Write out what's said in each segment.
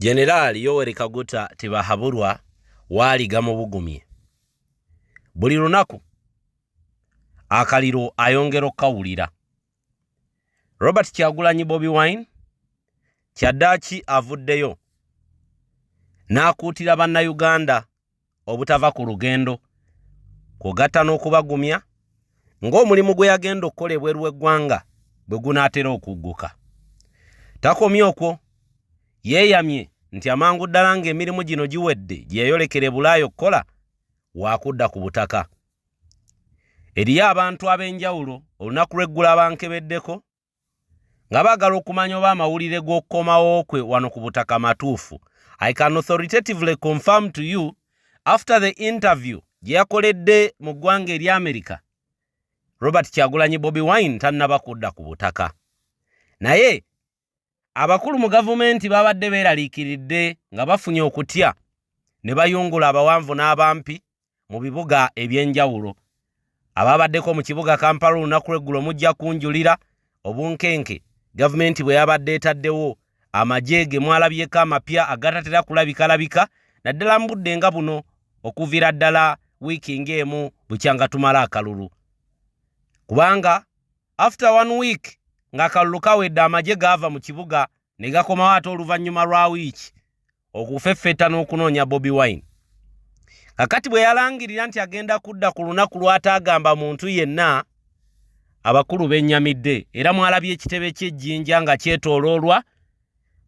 Generali Yoweri Kaguta Tibahaburwa waliga mu bugumye. Buli lunaku akaliro ayongera okawulira. Robert Kyagulanyi Bobi Wine kyaddaaki avuddeyo n'akuutira bannayuganda obutava ku lugendo kugatta n'okubagumya ng'omulimu gwe yagenda okukolebwa lw'eggwanga bwe gunaatera okugguka. Takomye okwo, yeeyamye nti amangu ddala ng'emirimu gino giwedde gye yayolekera Bulaaya okukola waakudda ku butaka. Eriyo abantu ab'enjawulo olunaku lw'eggula abankebeddeko nga baagala okumanya oba amawulire g'okukomawo kwe wano ku butaka matuufu. I can authoritatively confirm to you after the interview gye yakoledde mu ggwanga eri America, Robert Kyagulanyi Bobi Wine tannaba kudda ku butaka. Naye abakulu mu gavumenti babadde beeraliikiridde nga bafunye okutya ne bayungula abawanvu n'abampi mu bibuga eby'enjawulo. Ababaddeko mu kibuga Kampala olunaku lw'eggulo mujja kunjulira obunkenke gavumenti bwe yabadde etaddewo amagye ge mwalabyeko amapya agatatera kulabikalabika naddala mu budde nga buno okuviira ddala wiiki ng'emu bukyanga tumala akalulu. Kubanga after 1 week ng'akalulu kawedde amagye gaava mu kibuga ne gakomawo ate oluvannyuma lwa wiiki okufeffeta n'okunoonya Bobi Wine. Kakati bwe yalangirira nti agenda kudda ku lunaku lw'ataagamba muntu yenna, abakulu bennyamidde era mwalabye ekitebe ky'ejjinja nga kyetooloolwa.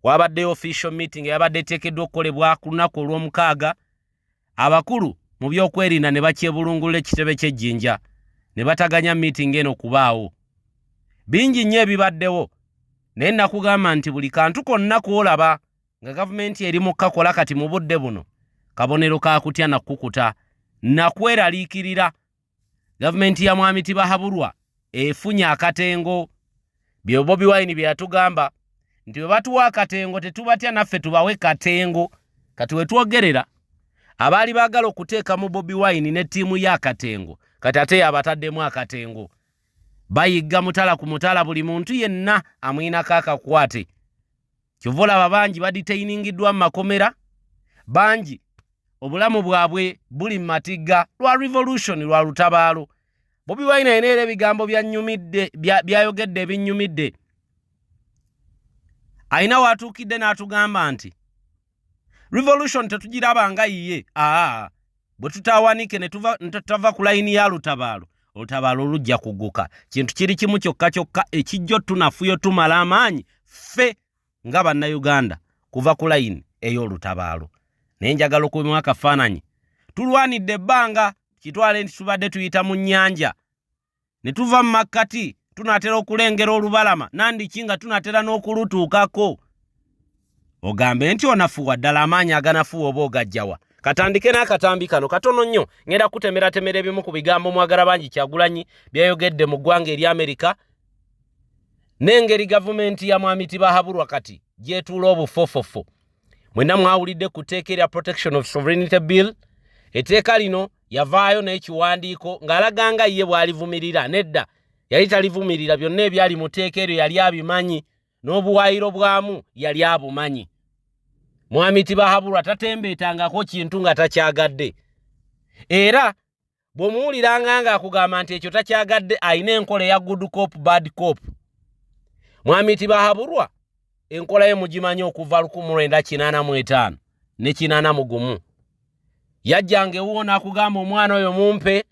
Wabadde official meeting yabadde eteekeddwa okukolebwa ku lunaku olw'omukaaga. Abakulu mu byokwerinda ne bakyebulungulula ekitebe ky'ejjinja ne bataganya meeting eno kubaawo. Bingi nnyo ebibaddewo, naye nakugamba nti buli kantu konna kwolaba nga gavumenti eri mu kakola kati mu budde buno, kabonero ka kutya na kukuta nakweraliikirira. Gavumenti ya Mwami Tibahaburwa efunye akatengo. Bye Bobi Wine bye yatugamba nti bwe batuwa akatengo tetubatya naffe tubawe katengo. Kati we twogerera abaali baagala okuteeka mu Bobi Wine ne ttiimu y'akatengo kati ate abataddemu akatengo. Bayigga mutala ku mutala buli muntu yenna amwinako akakwate. Kyova olaba bangi badetainingiddwa mu makomera, bangi obulamu bwabwe buli mu matigga lwa revolution lwa lutabaalo. Bobi Wine ayina era ebigambo byayogedde ebinnyumidde. Ayina watuukidde n'atugamba nti revolution tetugiraba nga yiye. Bwe tutawanike ne tutava ku layini ya lutabaalo, olutabaalo olujja kugguka. Kintu kiri kimu kyokka kyokka ekijjo tunafuyo tumala amaanyi ffe nga bannayuganda kuva ku layini ey'olutabaalo. Naye njagala okubimu akafaananyi. Tulwanidde ebbanga kitwale nti tubadde tuyita mu nnyanja ne tuva mu makkati tunaatera okulengera olubalama nandiki nga tunaatera n'okulutuukako. Ogambe nti onafuwa ddala amaanyi aganafuwa oba ogajjawa. Katandike n'akatambi kano katono nnyo ngenda kutemeratemera ebimu ku bigambo mwagala bangi Kyagulanyi byayogedde mu ggwanga eri America n'engeri gavumenti ya Mwami Tibahaburwa kati gyetuula obufofofo. Mwenna mwawulidde ku tteeka erya Protection of Sovereignty Bill. Etteeka lino yavaayo n'ekiwandiiko ng'alaga nga ye bw'alivumirira. Nedda yali talivumirira, byonna ebyali mu tteeka eryo yali abimanyi n'obuwaayiro bwamu yali abumanyi. Mwami Tibahaburwa tatembeetangako kintu nga takyagadde. Era bw'omuwuliranga ng'akugamba nti ekyo takyagadde ayina enkola eya good cop bad cop. Mwami Tibahaburwa enkola ye mugimanyi okuva 1985 ne 81. Yajjanga ewuwo n'akugamba omwana oyo mumpe,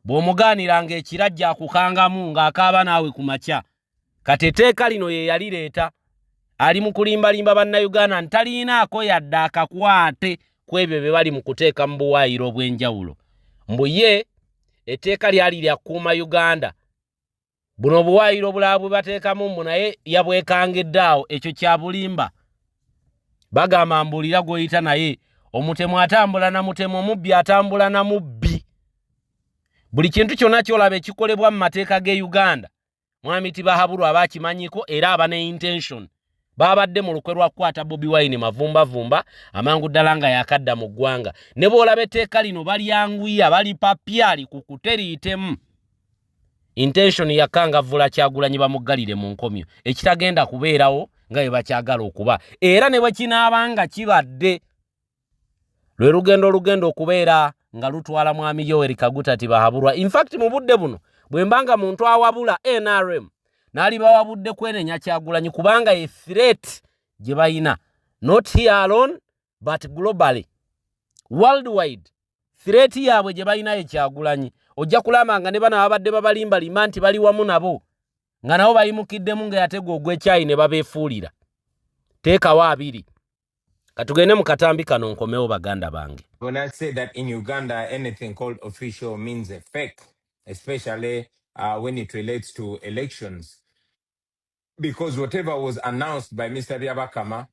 bw'omugaaniranga ekirajja akukangamu ng'akaaba naawe ku makya. Kati etteeka lino ye yalireeta. Ali mu kulimbalimba bannayuganda ntaliinaako yadde akakwate ku ebyo bye bali mu kuteeka mu buwaayiro obw'enjawulo. Mbu ye etteeka lyali lya kuuma Uganda. Buno obuwaayiro bulala bwe bateekamu mbu naye yabwekangedde awo, ekyo kya bulimba. Bagamba mbuulira gw'oyita naye omutemu atambula na mutemu, omubbi atambula na mubbi. Buli kintu kyonna kyolaba ekikolebwa mu mateeka g'e Uganda Mwami Tibahaburwa abakimanyiko era aba ne intention. Babadde mu lukwe lwa kukwata Bobi Wine mavumbavumba amangu ddala nga yakadda mu ggwanga. Ne bw'olaba etteeka lino balyanguya bali papyali ku kuteriitemu. intention yakangavula Kyagulanyi bamuggalire mu nkomyo ekitagenda kubeerawo nga bwe bakyagala okuba era ne bwe kinaabanga kibadde lwe lugendo okubeera nga lutwala mwami Yoweri Kaguta tibahabulwa. In fact mu budde buno bwe mbanga muntu awabula NRM n'ali bawabudde kwenenya Kyagulanyi kubanga a threat gye bayina not here alone but globally worldwide threat yaabwe gye bayina ye Kyagulanyi ojja kulaba nga ne bano abadde babalimbalima nti bali wamu nabo nga nabo bayimukiddemu nga yategwa ogw'ekyayi ne babeefuulira teekawo abiri katugende mu katambi kano nkomewo baganda bange. When I say that in Uganda anything called official means a fake, especially when it relates to elections, because whatever was announced by Mr. Byabakama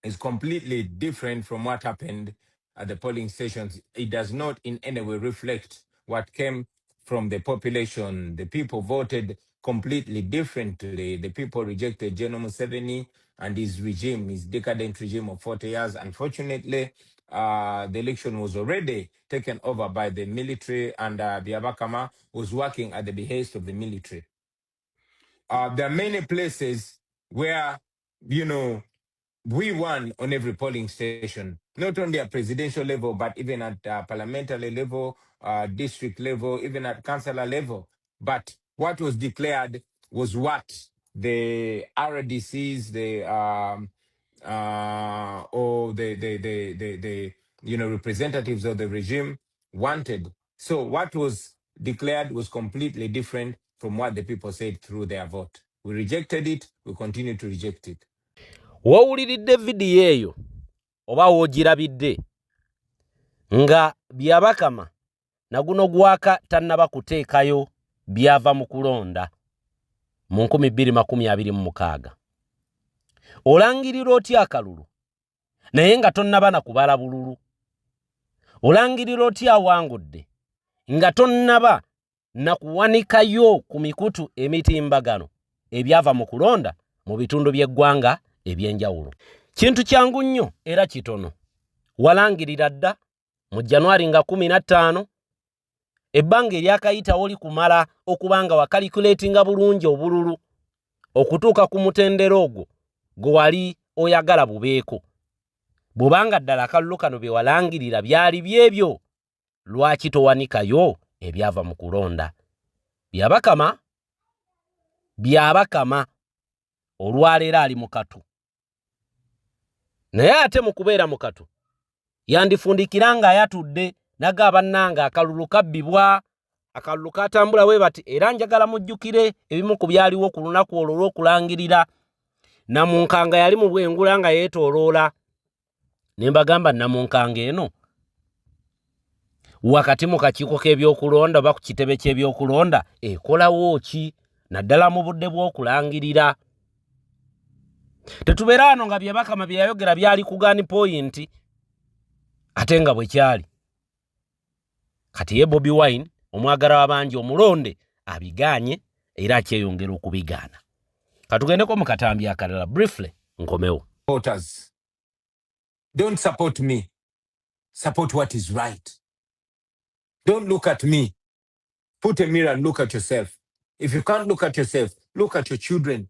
is completely different from what happened at the polling stations. It does not in any way reflect what came from the population. The people voted completely differently. The people rejected General Museveni and his regime, his decadent regime of 40 years. Unfortunately, the election was already taken over by the military, and Byabakama was working at the behest of the military. There are many places where, we won on every polling station, not only at presidential level, but even at parliamentary level, district level, even at councillor level. But what was declared was what the RDCs, or the representatives of the regime wanted. So what was declared was completely different from what the people said through their vote. We rejected it. We continue to reject it. Wowuliridde vidiyo eyo oba woogirabidde nga Byabakama na guno gwaka tannaba kuteekayo byava mu kulonda mu 2026 olangirira otya akalulu naye nga tonnaba na kubala bululu olangirira otya awangudde nga tonnaba na kuwanikayo ku mikutu emitimbagano ebyava mu kulonda mu bitundu by'eggwanga ebyenjawulo. Kintu kyangu nnyo era kitono walangirira dda mu January nga 15 ebbanga eryakayita oli kumala okubanga wakalculatinga bulungi obululu okutuuka ku mutendera ogwo gwe wali oyagala bubeeko bubanga ddala akalulu kano bye walangirira byali byebyo lwaki towanikayo ebyava mu kulonda. Byabakama olwaleero ali mu katu naye ate mu kubeera mu katu yandifundikira nga ayatudde naga bannanga akalulu kabbibwa akalulu katambula we bati era njagala mujjukire ebimu ku byaliwo ku lunaku olwo olw'okulangirira namunkanga yali mu bwengula nga yeetooloola ne mbagamba namunkanga eno wakati mu kakiiko k'ebyokulonda oba ku kitebe ky'ebyokulonda ekolawo ki naddala mu budde bw'okulangirira. Tetubeera wano nga Byabakama bye yayogera byali kugaani point ate nga bwe kyali kati ye Bobi Wine omwagala w'abangi omulonde abigaanye era akyeyongera okubigaana. Katugendeko mu katambi akalala briefly nkomewo. Voters, don't support me. Support what is right. Don't look at me. Put a mirror and look at yourself. If you can't look at yourself, look at your children.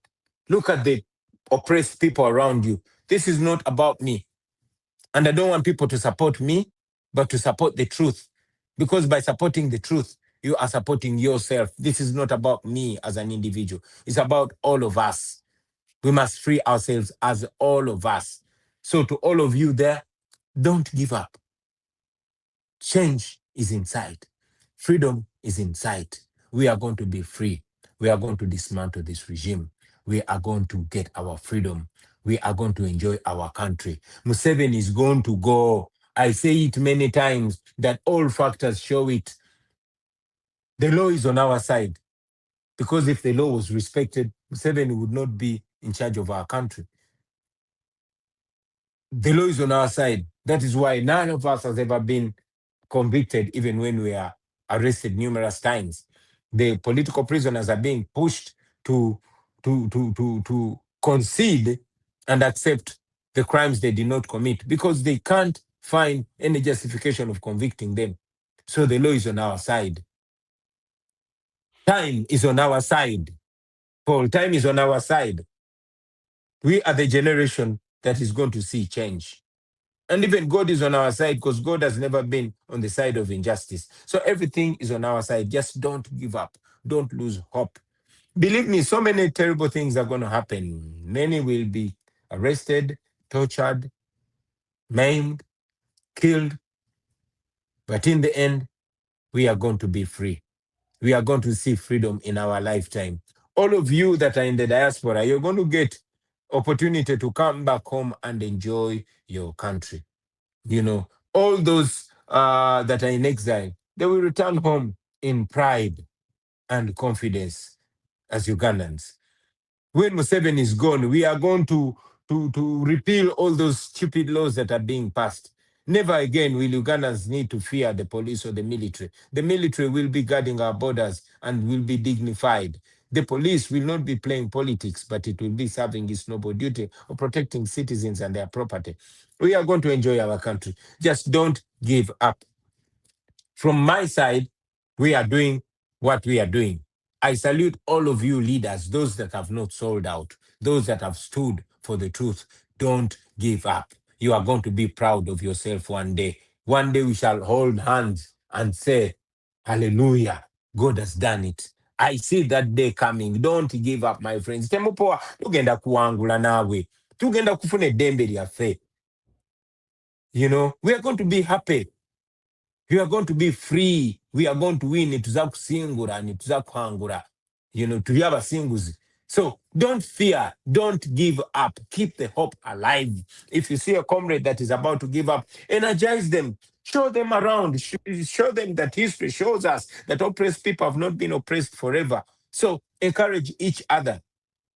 Look at the oppressed people around you. This is not about me. And I don't want people to support me, but to support the truth. Because by supporting the truth, you are supporting yourself. This is not about me as an individual. It's about all of us. We must free ourselves as all of us. So to all of you there, don't give up. Change is inside. Freedom is inside. We are going to be free. We are going to dismantle this regime. We are going to get our freedom. We are going to enjoy our country. Museveni is going to go. I say it many times that all factors show it. The law is on our side. Because if the law was respected, Museveni would not be in charge of our country. The law is on our side. That is why none of us has ever been convicted, even when we are arrested numerous times. The political prisoners are being pushed to concede and accept the crimes they did not commit because they can't find any justification of convicting them. So the law is on our side. Time is on our side. Paul, time is on our side. We are the generation that is going to see change. And even God is on our side because God has never been on the side of injustice. So everything is on our side. Just don't give up. Don't lose hope. Believe me, so many terrible things are going to happen. Many will be arrested, tortured, maimed, killed. But in the end, we are going to be free. We are going to see freedom in our lifetime. All of you that are in the diaspora, you're going to get opportunity to come back home and enjoy your country. You know, all those that are in exile, they will return home in pride and confidence as Ugandans. When Museveni is gone, we are going to repeal all those stupid laws that are being passed. Never again will Ugandans need to fear the police or the military. The military will be guarding our borders and will be dignified. The police will not be playing politics, but it will be serving its noble duty of protecting citizens and their property. We are going to enjoy our country. Just don't give up. From my side, we are doing what we are doing. I salute all of you leaders, those that have not sold out, those that have stood for the truth. Don't give up. You are going to be proud of yourself one day. One day we shall hold hands and say, hallelujah, God has done it. I see that day coming. Don't give up, my friends. Temupoa, tugenda kuwangula nawe. Tugenda kufuna eddembe lyaffe. You know, we are going to be happy. We are going to be free. We are going to win. Nituza kusingura, nituza kuhangura. You know, to have a singles. So don't fear. Don't give up. Keep the hope alive. If you see a comrade that is about to give up, energize them. Show them around. Show them that history shows us that oppressed people have not been oppressed forever. So encourage each other.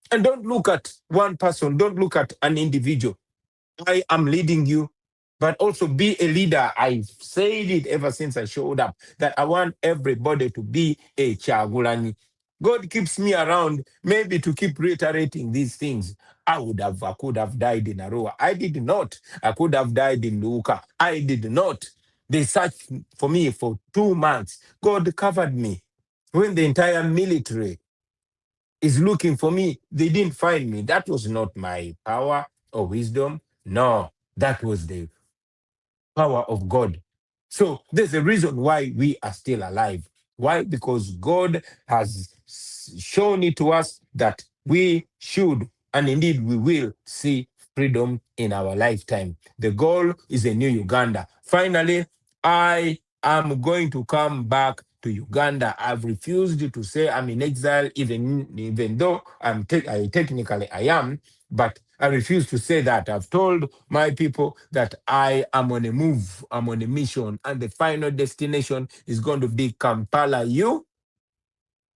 And don't look at one person. Don't look at an individual. I am leading you, but also be a leader. I've said it ever since I showed up, that I want everybody to be a Kyagulanyi. God keeps me around maybe to keep reiterating these things. I could have died in Arua. I did not. I could have died in Luka. I did not. They searched for me for 2 months. God covered me. When the entire military is looking for me, they didn't find me. That was not my power or wisdom. No, that was the power of God. So there's a reason why we are still alive. Why? Because God has shown it to us that we should, and indeed we will, see freedom in our lifetime. The goal is a new Uganda. Finally, I am going to come back to Uganda. I've refused to say I'm in exile, even though technically I am, but I refuse to say that. I've told my people that I am on a move, I'm on a mission, and the final destination is going to be Kampala,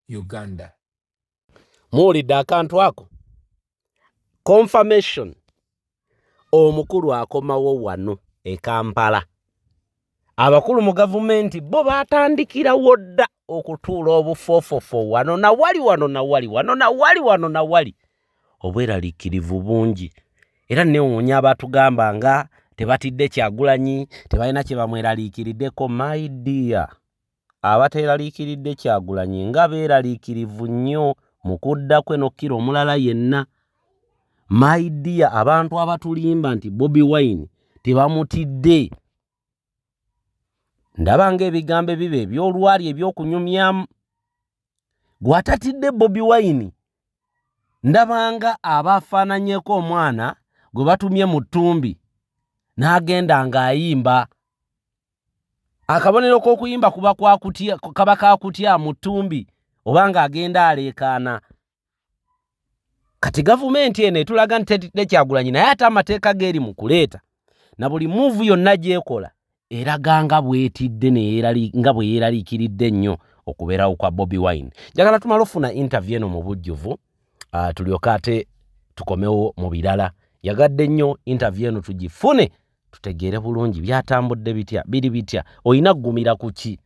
Uganda. Muwulidde akantu ako confirmation omukulu akomawo wano e Kampala. Abakulu mu gavumenti bo batandikirawo dda okutuula obufofofo wano na wali obweraliikirivu bungi. Era neewuunya abatugamba nga tebatidde Kyagulanyi, tebalina kye bamweraliikiriddeko. My dear, abateeraliikiridde Kyagulanyi nga beeraliikirivu nnyo mu kudda kwe nokkira omulala yenna. My dear, abantu abatulimba nti Bobi Wine tebamutidde, ndaba ng'ebigambo bibe eby'olwali eby'okunyumyamu. Gwatatidde Bobi Wine ndabanga abafaananyeko omwana gwe batumye mu ttumbi n'agenda ng'ayimba. Akabonero k'okuyimba kaba kakutya mu ttumbi oba ng'agenda aleekaana. Kati gavumenti eno etulaga nti tetidde Kyagulanyi, naye ate amateeka g'eri mu kuleeta na buli muuvu yonna gy'ekola eraga nga bwetidde nga bwe yeeraliikiridde ennyo okubeerawo kwa Bobi Wine. Njagala tumala ofuna interview eno mu bujjuvu, tulyoka ate tukomewo mu birala. Yagadde nnyo interview eno tugifune tutegeere bulungi byatambudde biri bitya. Oyina kugumira ku ki?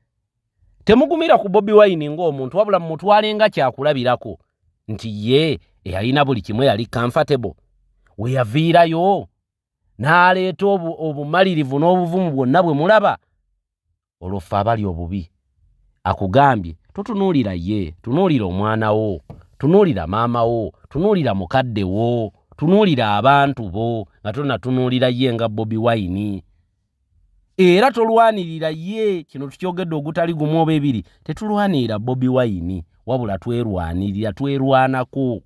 Temugumira ku Bobi Wine ng'omuntu, wabula mutwale nga kyakulabirako nti ye eyalina buli kimu yali comfortable. We yaviirayo n'aleeta obumalirivu n'obuvumu bwonna bwe mulaba. Olwo ffe abali obubi akugambye totunuulira ye, tunuulira omwana wo, tunuulira maama wo, tunuulira mukadde wo, tunuulira abantu bo, nga tonatunuulira ye nga Bobi Wine. Era tolwanirira ye, kino tukyogedde ogutali gumu oba ebiri, tetulwanirira Bobi Wine, wabula twerwanako.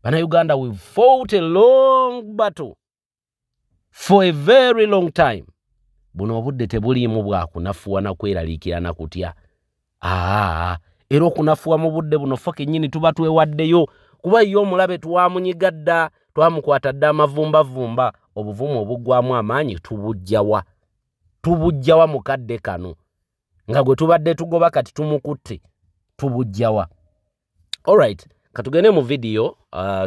Bannayuganda, we fought a long battle for a very long time. Buno obudde tebuliimu bwa kunafuwa na kweraliikirana kutya. Era okunafuwa mu budde buno ffe kennyini tuba twewaddeyo, kuba ye omulabe twamunyigadda, twamukwata dda amavumbavumba, obuvumu obuggwamu amaanyi tubujjawa mukadde kano, nga gwe tubadde tugoba kati tumukutte, tubujjawa. Alright, katugende mu video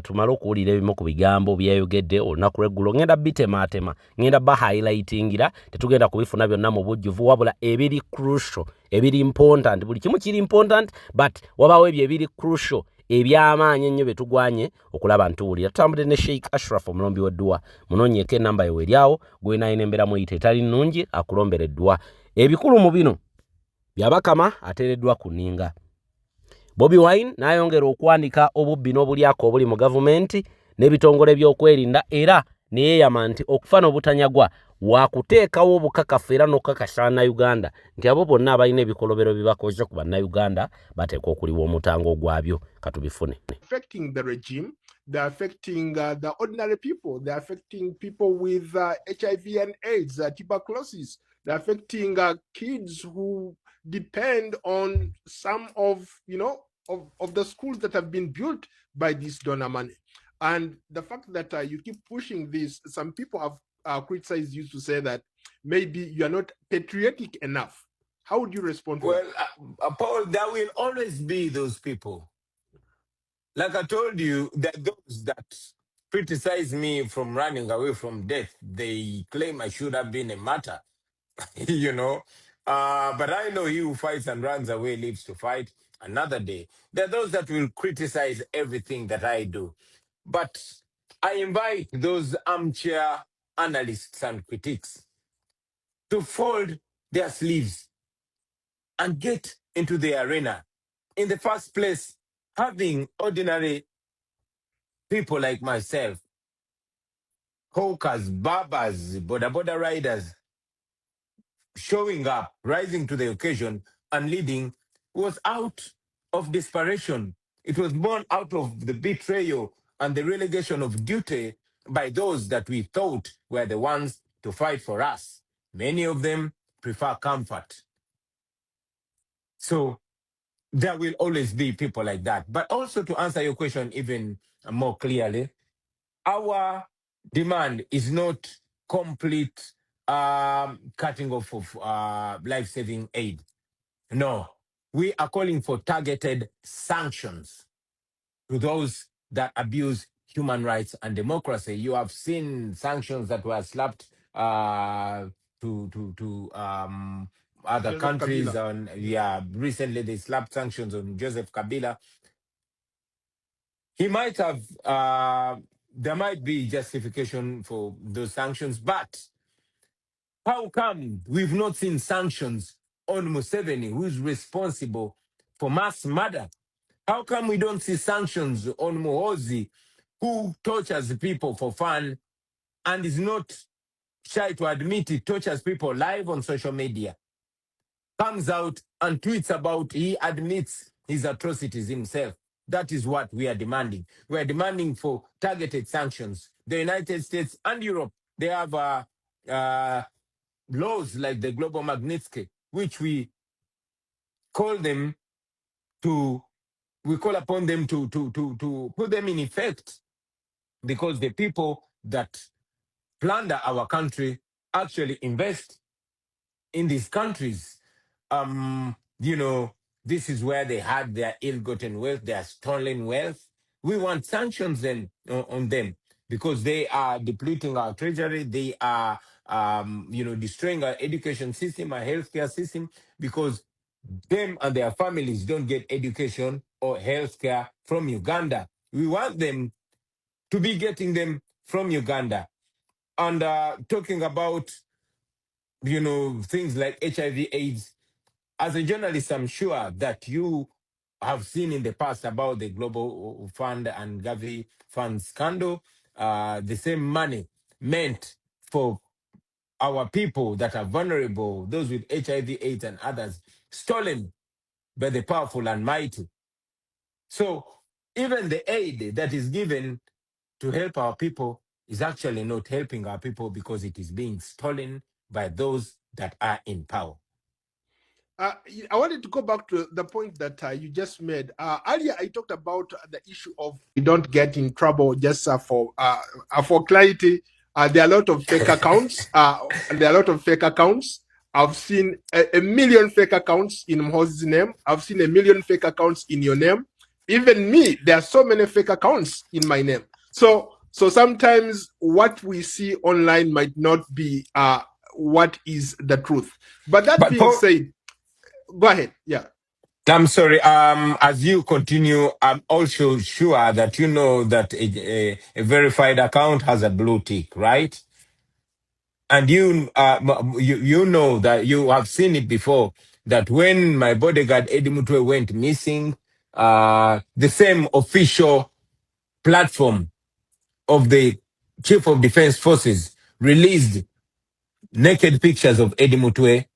tumale okuwulira ebimu ku bigambo byayogedde olunaku lw'eggulo. Ngenda bitemaatema, ngenda highlightingira, tetugenda kubifuna byonna mu bujjuvu, wabula ebiri crucial, ebiri important. Buli kimu kiri important, but wabaawo ebyo ebiri crucial, eby'amaanyi ennyo bye tugwanye okulaba ntuwulira. Tutambudde ne Sheikh Ashraf omulombi w'eddua, munoonyeeko ennamba yo eryawo, gw'enayina embeera muyita etali nnungi akulombera eddua. Ebikulu mu bino byabakama ateereddwa ku nninga. Bobi Wine n'ayongera okwanika obubbi n'obulyako obuli mu gavumenti n'ebitongole by'okwerinda, era neyeeyama nti okufa n'obutanyagwa waakuteekawo obukakafu era n'okukakasa Uganda nti abo bonna abalina ebikolobero bibakoze ku bannayuganda bateekwa okuliwa omutango gwabyo. Katubifune. Affecting the regime, they're affecting the ordinary people, they're affecting people with HIV and AIDS, tuberculosis, they're affecting kids who depend on some of, of the schools that have been built by this donor money. And the fact that you keep pushing this, some people have criticized you to say that maybe you are not patriotic enough. How would you respond? Well, Paul, there will always be those people. Like I told you, that those that criticize me from running away from death, they claim I should have been a martyr, But I know he who fights and runs away lives to fight another day. There are those that will criticize everything that I do. But I invite those armchair analysts and critics to fold their sleeves and get into the arena. In the first place, having ordinary people like myself, hawkers, barbers, border riders, showing up, rising to the occasion and leading was out of desperation. It was born out of the betrayal and the relegation of duty by those that we thought were the ones to fight for us. Many of them prefer comfort. So there will always be people like that. But also to answer your question even more clearly, our demand is not complete cutting off of life-saving aid. No, we are calling for targeted sanctions to those that abuse human rights and democracy. You have seen sanctions that were slapped to other Joseph countries. Kabila. Recently they slapped sanctions on Joseph Kabila. He might have, there might be justification for those sanctions, but how come we've not seen sanctions on Museveni, who is responsible for mass murder? How come we don't see sanctions on Muhoozi, who tortures people for fun and is not shy to admit he tortures people live on social media? Comes out and tweets about he admits his atrocities himself. That is what we are demanding. We are demanding for targeted sanctions. The United States and Europe, they have laws like the Global Magnitsky, which we call upon them to put them in effect, because the people that plunder our country actually invest in these countries. This is where they had their ill-gotten wealth, their stolen wealth. We want sanctions then on them, because they are depleting our treasury. They are, destroying our education system, our healthcare system, because them and their families don't get education or healthcare from Uganda. We want them to be getting them from Uganda. And talking about, things like HIV, AIDS, as a journalist, I'm sure that you have seen in the past about the Global Fund and Gavi Fund scandal. The same money meant for our people that are vulnerable, those with HIV, AIDS, and others, stolen by the powerful and mighty. So even the aid that is given to help our people is actually not helping our people because it is being stolen by those that are in power. I wanted to go back to the point that you just made. Earlier, I talked about the issue of you don't get in trouble just for clarity. There are a lot of fake accounts. There are a lot of fake accounts. I've seen a million fake accounts in Muhoozi's name. I've seen a million fake accounts in your name. Even me, there are so many fake accounts in my name. So sometimes what we see online might not be what is the truth. But that being Paul, said, go ahead. Yeah. I'm sorry. As you continue, I'm also sure that you know that a verified account has a blue tick, right? And you know that you have seen it before. That when my bodyguard Eddie Mutwe went missing, the same official platform of the Chief of Defense Forces released naked pictures of Eddie Mutwe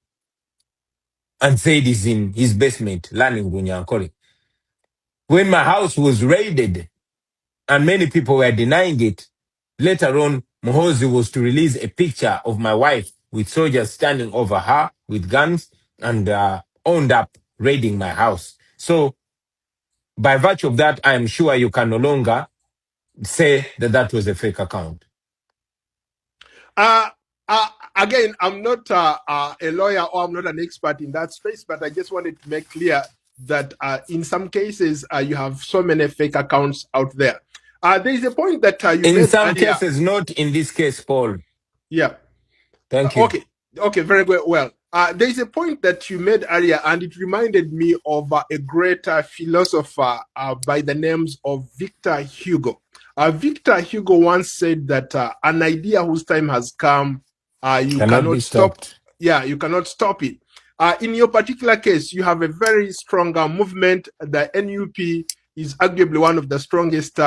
and said he's in his basement, learning Bunyankore. When my house was raided, and many people were denying it, later on, Muhoozi was to release a picture of my wife with soldiers standing over her with guns and owned up raiding my house. So, by virtue of that, I am sure you can no longer say that that was a fake account. Uh, Again, I'm not a lawyer or I'm not an expert in that space, but I just wanted to make clear that in some cases you have so many fake accounts out there. There is a point that you In made some earlier. cases, not in this case, Paul. Yeah. Thank you. Okay, very good. Well, there is a point that you made earlier, and it reminded me of a great philosopher by the names of Victor Hugo. Victor Hugo once said that an idea whose time has come, you Cannot be cannot stop. stopped. Yeah, you cannot stop it. In your particular case, you have a very strong movement. The NUP is arguably one of the strongest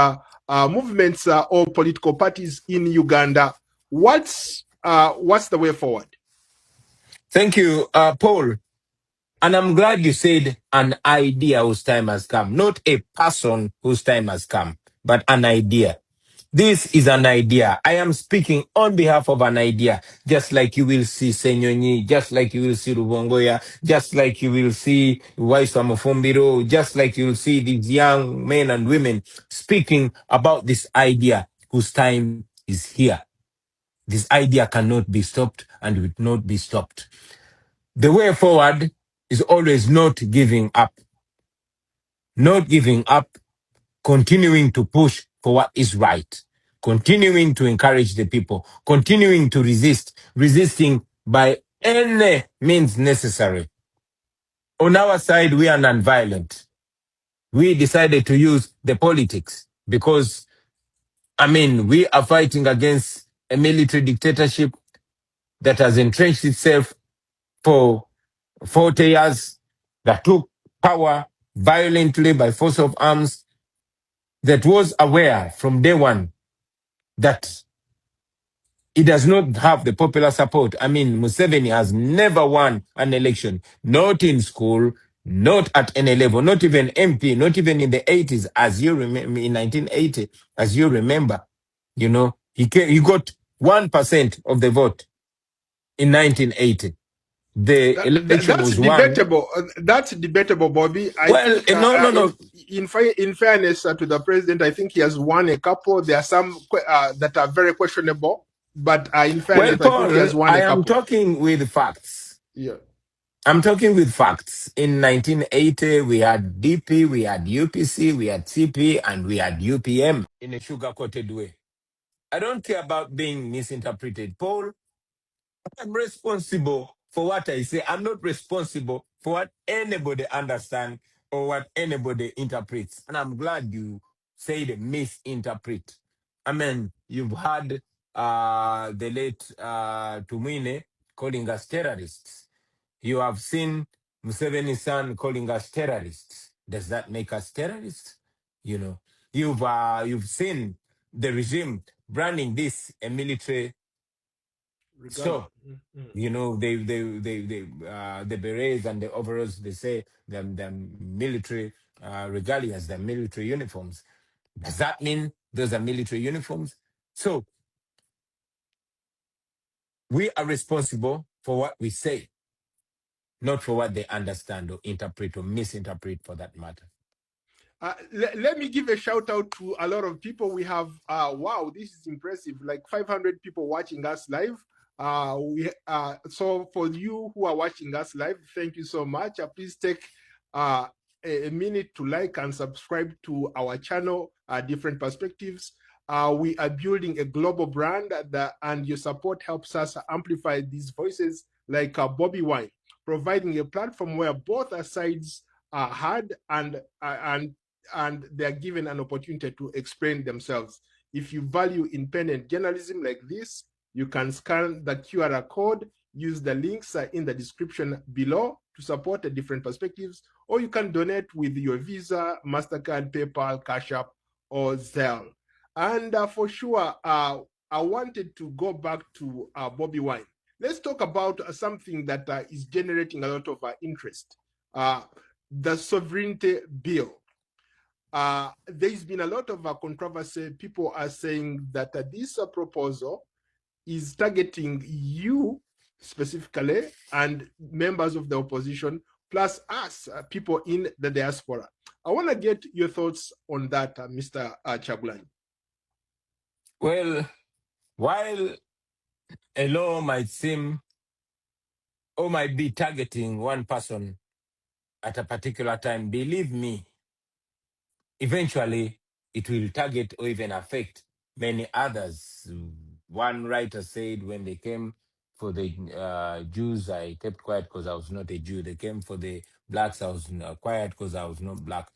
movements or political parties in Uganda. What's the way forward? Thank you, Paul. And I'm glad you said an idea whose time has come, not a person whose time has come, but an idea. This is an idea. I am speaking on behalf of an idea, just like you will see Senyonyi, just like you will see Rubongoya, just like you will see Waiswa Mufumbiro, just like you will see these young men and women speaking about this idea whose time is here. This idea cannot be stopped and will not be stopped. The way forward is always not giving up. Not giving up, continuing to push for what is right, continuing to encourage the people, continuing to resisting by any means necessary. On our side, we are non-violent. We decided to use the politics because, we are fighting against a military dictatorship that has entrenched itself for 40 years, that took power violently by force of arms, that was aware from day one that it does not have the popular support. Museveni has never won an election, not in school, not at any level, not even MP, not even in the 80s, as you remember, in 1980, as you remember. He got 1% of the vote in 1980. The election That's was won. debatable. That's debatable, Bobby. I Well, think, no. in fairness to the president, I think he has won a couple. There are some that are very questionable, but in Well, fairness, I think he Paul, has won I a am couple. talking with facts. Yeah. I'm talking with facts. In 1980, we had DP, we had UPC, we had CP, and we had UPM in a sugar-coated way. I don't care about being misinterpreted. Paul, I'm responsible for what I say. I'm not responsible for what anybody understands or what anybody interprets. And I'm glad you said misinterpret. You've had the late Tumine calling us terrorists. You have seen Museveni's son calling us terrorists. Does that make us terrorists? You know, you've seen the regime branding this a military Regalia. show. You know, the berets and the overalls, they say they're military regalias, they're military uniforms. Does that mean those are military uniforms? So we are responsible for what we say, not for what they understand or interpret or misinterpret for that matter. Let me give a shout out to a lot of people. We have, wow, this is impressive. Like 500 people watching us live. So for you who are watching us live, thank you so much. Please take a minute to like and subscribe to our channel, Different Perspectives. We are building a global brand and your support helps us amplify these voices like Bobi Wine, providing a platform where both sides are heard and they're given an opportunity to explain themselves. If you value independent journalism like this, you can scan the QR code, use the links in the description below to support the Different Perspectives, or you can donate with your Visa, MasterCard, PayPal, Cash App, or Zelle. And for sure, I wanted to go back to Bobi Wine. Let's talk about something that is generating a lot of interest. The sovereignty bill. There's been a lot of controversy. People are saying that this proposal is targeting you specifically and members of the opposition, plus us, people in the diaspora. I want to get your thoughts on that, Mr. Chagulanyi. Well, while a law might seem or might be targeting one person at a particular time, believe me, eventually it will target or even affect many others. One writer said when they came for the Jews, I kept quiet because I was not a Jew. They came for the blacks, I was quiet because I was not black.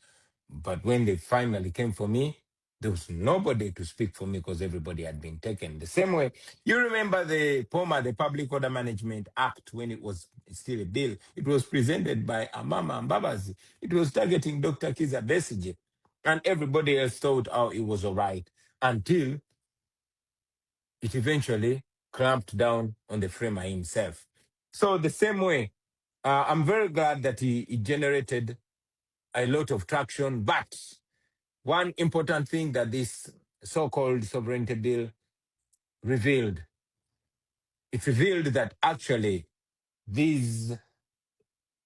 But when they finally came for me, there was nobody to speak for me because everybody had been taken. The same way, you remember the POMA, the Public Order Management Act, when it was still a bill, it was presented by Amama Mbabazi. It was targeting Dr. Kizza Besigye. And everybody else thought, oh, it was all right, until it eventually clamped down on the framer himself. So the same way, I'm very glad that he generated a lot of traction. But one important thing that this so-called sovereignty bill revealed, it revealed that actually these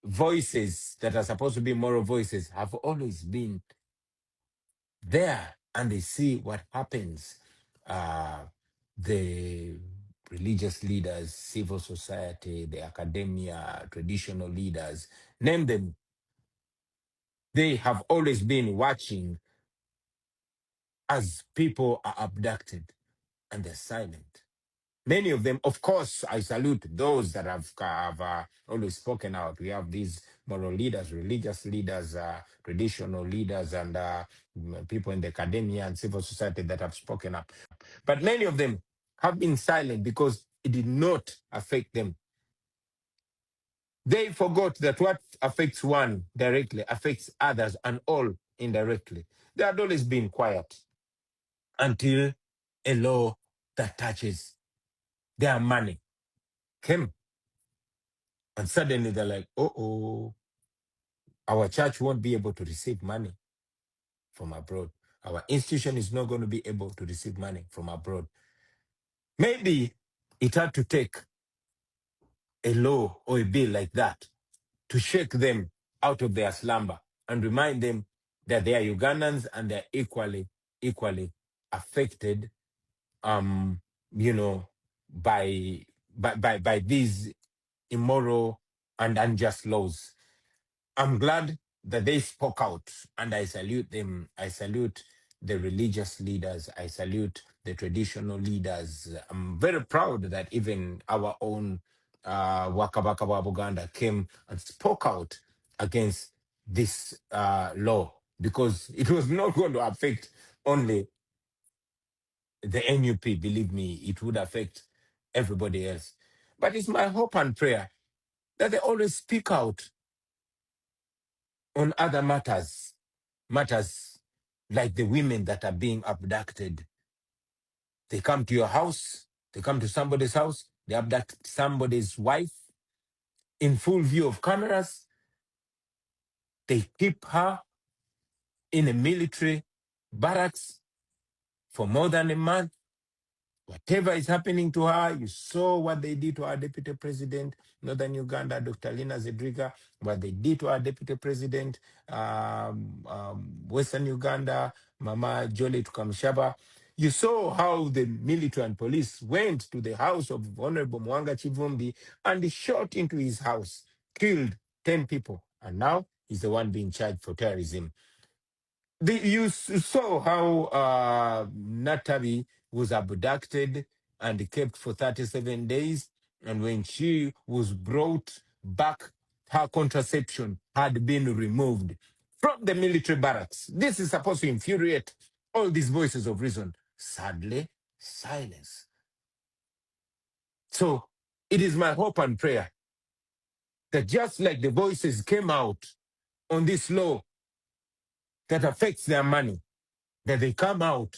voices that are supposed to be moral voices have always been there, and they see what happens. The religious leaders, civil society, the academia, traditional leaders, name them. They have always been watching as people are abducted and they're silent. Many of them, of course, I salute those that have always spoken out. We have these moral leaders, religious leaders, traditional leaders, and people in the academia and civil society that have spoken up. But many of them have been silent because it did not affect them. They forgot that what affects one directly affects others and all indirectly. They had always been quiet until a law that touches their money came. And suddenly they're like, oh, our church won't be able to receive money from abroad. Our institution is not going to be able to receive money from abroad. Maybe it had to take a law or a bill like that to shake them out of their slumber and remind them that they are Ugandans and they're equally affected, by these immoral and unjust laws. I'm glad that they spoke out, and I salute them. I salute the religious leaders. I salute the traditional leaders. I'm very proud that even our own Wakabaka wa Buganda came and spoke out against this law, because it was not going to affect only the NUP. Believe me, it would affect everybody else. But it's my hope and prayer that they always speak out on other matters like the women that are being abducted. They come to your house, they come to somebody's house, they abduct somebody's wife in full view of cameras. They keep her in a military barracks for more than a month. Whatever is happening to her, you saw what they did to our deputy president, Northern Uganda, Dr. Lina Zedriga, what they did to our deputy president, Western Uganda, Mama Jolie Tukamshaba. You saw how the military and police went to the house of Honorable Mwanga Chivumbi and shot into his house, killed 10 people. And now he's the one being charged for terrorism. You saw how Natabi was abducted and kept for 37 days. And when she was brought back, her contraception had been removed from the military barracks. This is supposed to infuriate all these voices of reason. Sadly, silence. So it is my hope and prayer that just like the voices came out on this law that affects their money, that they come out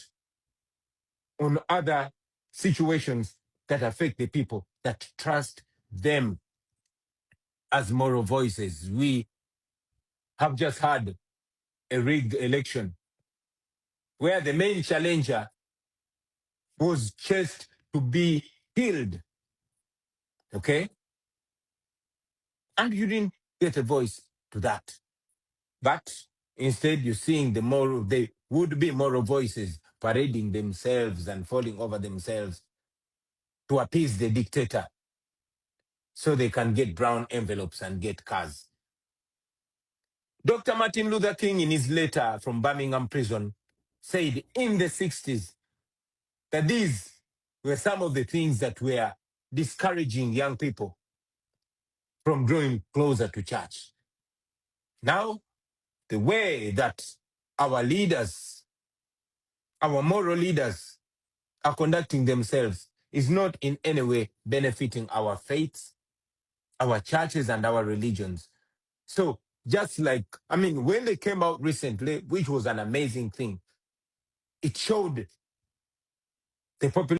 on other situations that affect the people that trust them as moral voices. We have just had a rigged election where the main challenger was chased to be killed. Okay? And you didn't get a voice to that. But instead, you're seeing the would-be moral voices parading themselves and falling over themselves to appease the dictator so they can get brown envelopes and get cars. Dr. Martin Luther King, in his letter from Birmingham prison, said in the 60s that these were some of the things that were discouraging young people from drawing closer to church. Now, the way that our leaders, our moral leaders, are conducting themselves is not in any way benefiting our faiths, our churches, and our religions. So, just like, when they came out recently, which was an amazing thing, it showed the population